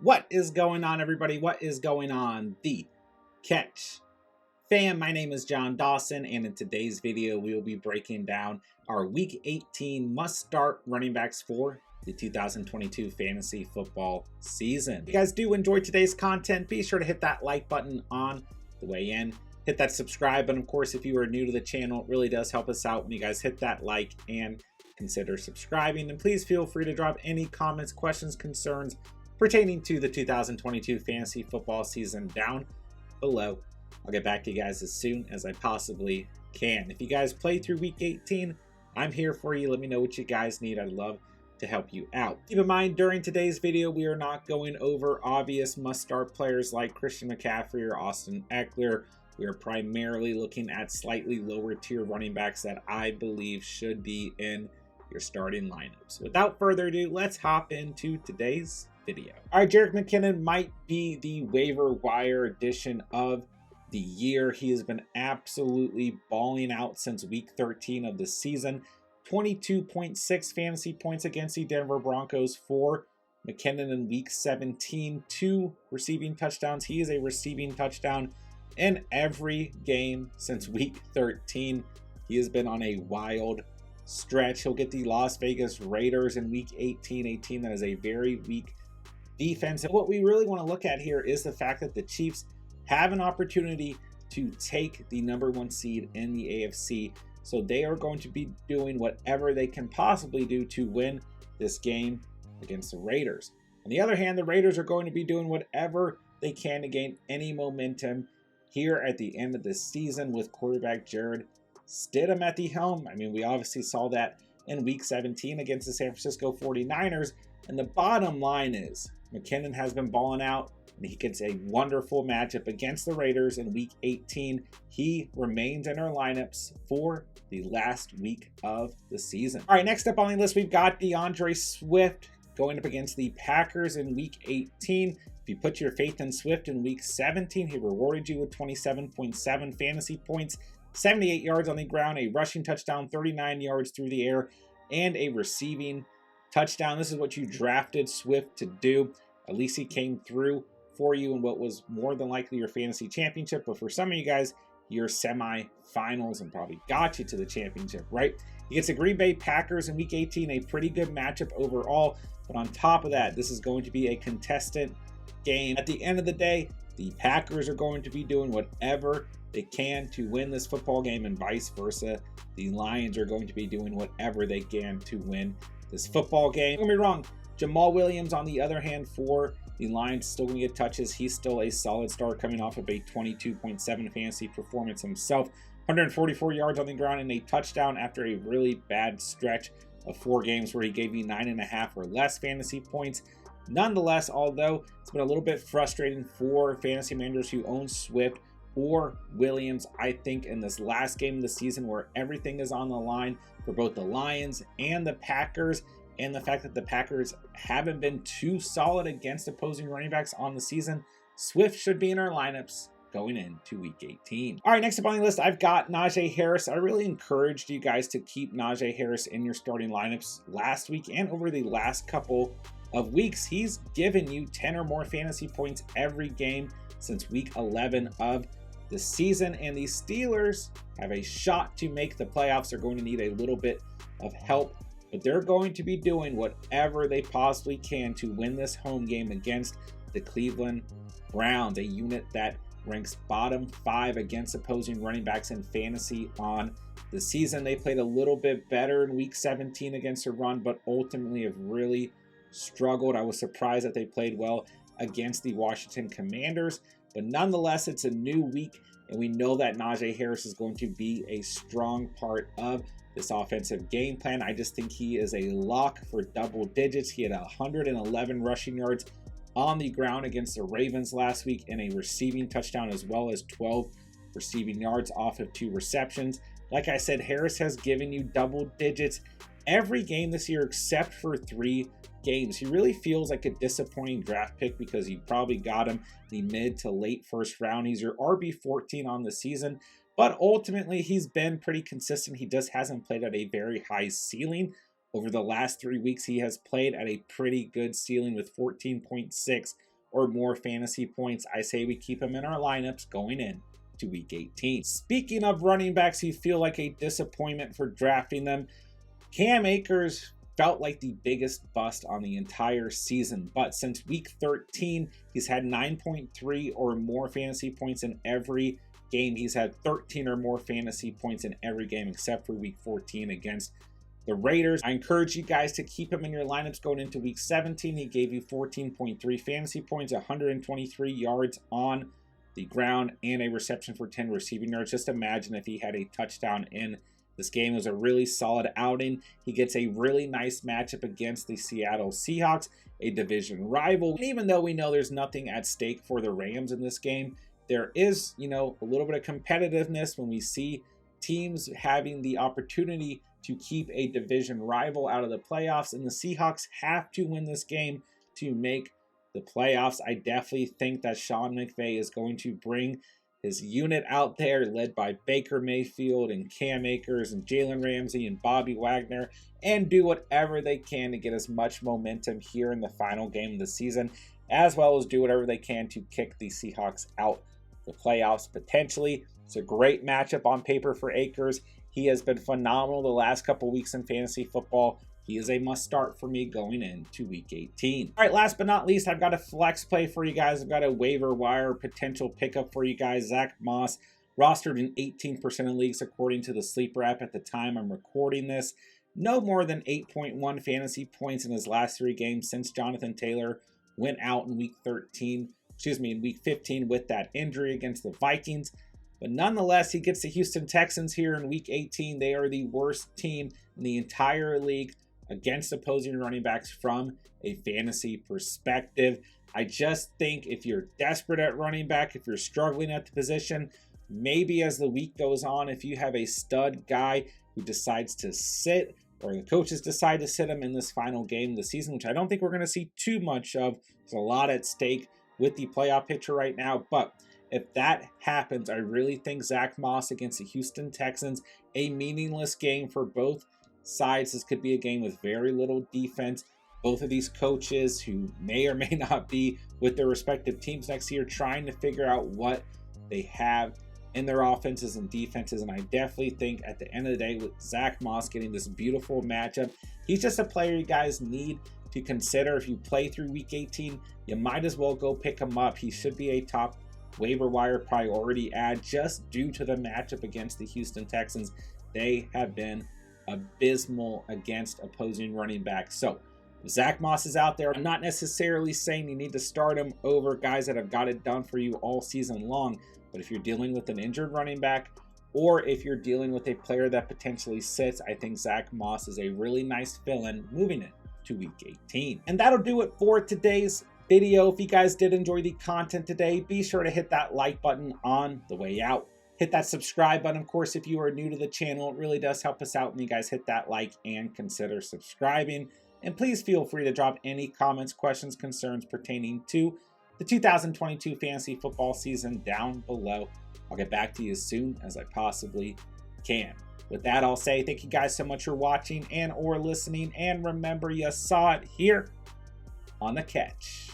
What is going on, everybody? What is going on? The Catch fam, my name is John Dawson, and in today's video, we will be breaking down our Week 18 must-start running backs for the 2022 fantasy football season. If you guys do enjoy today's content, be sure to hit that like button on the way in. Hit that subscribe button. Of course, if you are new to the channel, it really does help us out when you guys hit that like and consider subscribing. And please feel free to drop any comments, questions, concerns pertaining to the 2022 fantasy football season down below. I'll get back to you guys as soon as I possibly can. If you guys play through Week 18, I'm here for you. Let me know what you guys need. I'd love to help you out. Keep in mind, during today's video, we are not going over obvious must-start players like Christian McCaffrey or Austin Eckler. We are primarily looking at slightly lower tier running backs that I believe should be in your starting lineups. Without further ado, let's hop into today's video. All right, JERICK McKinnon might be the waiver wire addition of the year. He has been absolutely balling out since week 13 of the season. 22.6 fantasy points against the Denver Broncos for McKinnon in week 17. 2 receiving touchdowns. He is a receiving touchdown in every game since week 13. He has been on a wild stretch. He'll get the Las Vegas Raiders in week 18. That is a very weak defense. And what we really want to look at here is the fact that the Chiefs have an opportunity to take the #1 seed in the AFC. So they are going to be doing whatever they can possibly do to win this game against the Raiders. On the other hand, the Raiders are going to be doing whatever they can to gain any momentum here at the end of the season with quarterback Jarrett Stidham at the helm. I mean, we obviously saw that in week 17 against the San Francisco 49ers. And the bottom line is McKinnon has been balling out, and he gets a wonderful matchup against the Raiders in week 18. He remains in our lineups for the last week of the season. All right, next up on the list, we've got DeAndre Swift going up against the Packers in week 18. If you put your faith in Swift in week 17, he rewarded you with 27.7 fantasy points, 78 yards on the ground, a rushing touchdown, 39 yards through the air, and a receiving touchdown. This is what you drafted Swift to do. At least he came through for you in what was more than likely your fantasy championship, but for some of you guys, your semi-finals, and probably got you to the championship, right? He gets the Green Bay Packers in week 18, a pretty good matchup overall, but on top of that, this is going to be a contestant game. At the end of the day, the Packers are going to be doing whatever they can to win this football game, and vice versa. The Lions are going to be doing whatever they can to win this football game. Don't get me wrong, Jamal Williams, on the other hand, for the Lions, still going to get touches. He's still a solid start coming off of a 22.7 fantasy performance himself. 144 yards on the ground and a touchdown after a really bad stretch of 4 games where he gave you 9.5 or less fantasy points. Nonetheless, although it's been a little bit frustrating for fantasy managers who own Swift or Williams, I think in this last game of the season where everything is on the line for both the Lions and the Packers, and the fact that the Packers haven't been too solid against opposing running backs on the season, Swift should be in our lineups going into week 18. All right, next up on the list, I've got Najee Harris. I really encouraged you guys to keep Najee Harris in your starting lineups last week and over the last couple of weeks. He's given you 10 or more fantasy points every game since week 11 of the season, and the Steelers have a shot to make the playoffs. They're going to need a little bit of help, but they're going to be doing whatever they possibly can to win this home game against the Cleveland Browns, a unit that ranks bottom 5 against opposing running backs in fantasy on the season. They played a little bit better in week 17 against the run, but ultimately have really struggled. I was surprised that they played well against the Washington Commanders, but nonetheless, it's a new week, and we know that Najee Harris is going to be a strong part of this offensive game plan. I just think he is a lock for double digits. He had 111 rushing yards on the ground against the Ravens last week and a receiving touchdown, as well as 12 receiving yards off of 2 receptions. Like I said, Harris has given you double digits every game this year except for 3 games. He really feels like a disappointing draft pick because you probably got him the mid to late first round. He's your RB14 on the season, but ultimately he's been pretty consistent. He just hasn't played at a very high ceiling Over the last 3 weeks, he has played at a pretty good ceiling with 14.6 or more fantasy points. I say we keep him in our lineups going in to week 18. Speaking of running backs who feel like a disappointment for drafting them, Cam Akers felt like the biggest bust on the entire season, but since week 13, he's had 9.3 or more fantasy points in every game. He's had 13 or more fantasy points in every game except for week 14 against the Raiders. I encourage you guys to keep him in your lineups going into week 17. He gave you 14.3 fantasy points, 123 yards on the ground, and a reception for 10 receiving yards. Just imagine if he had a touchdown in this game. It was a really solid outing. He gets a really nice matchup against the Seattle Seahawks, a division rival. And even though we know there's nothing at stake for the Rams in this game, there is, a little bit of competitiveness when we see teams having the opportunity to keep a division rival out of the playoffs, and the Seahawks have to win this game to make the playoffs. I definitely think that Sean McVay is going to bring his unit out there, led by Baker Mayfield and Cam Akers and Jalen Ramsey and Bobby Wagner, and do whatever they can to get as much momentum here in the final game of the season, as well as do whatever they can to kick the Seahawks out the playoffs potentially. It's a great matchup on paper for Akers. He has been phenomenal the last couple weeks in fantasy football. He is a must start for me going into week 18. All right, last but not least, I've got a flex play for you guys. I've got a waiver wire potential pickup for you guys. Zach Moss, rostered in 18% of leagues according to the Sleeper app at the time I'm recording this. No more than 8.1 fantasy points in his last 3 games since Jonathan Taylor went out in week 15 with that injury against the Vikings. But nonetheless, he gets the Houston Texans here in week 18. They are the worst team in the entire league against opposing running backs from a fantasy perspective. I just think if you're desperate at running back, if you're struggling at the position, maybe as the week goes on, if you have a stud guy who decides to sit, or the coaches decide to sit him in this final game of the season, which I don't think we're going to see too much of. There's a lot at stake with the playoff picture right now, but if that happens, I really think Zach Moss against the Houston Texans, a meaningless game for both sides. This could be a game with very little defense. Both of these coaches, who may or may not be with their respective teams next year, trying to figure out what they have in their offenses and defenses. And I definitely think at the end of the day, with Zach Moss getting this beautiful matchup, he's just a player you guys need to consider. If you play through week 18, you might as well go pick him up. He should be a top waiver wire priority add just due to the matchup against the Houston Texans. They have been abysmal against opposing running backs. So if Zach Moss is out there, I'm not necessarily saying you need to start him over guys that have got it done for you all season long, but if you're dealing with an injured running back, or if you're dealing with a player that potentially sits, I think Zach Moss is a really nice fill-in moving it to week 18. And that'll do it for today's video. If you guys did enjoy the content today, be sure to hit that like button on the way out. Hit that subscribe button, of course, if you are new to the channel. It really does help us out when you guys hit that like and consider subscribing. And please feel free to drop any comments, questions, concerns pertaining to the 2022 fantasy football season down below. I'll get back to you as soon as I possibly can. With that, I'll say thank you guys so much for watching and or listening. And remember, you saw it here on The Catch.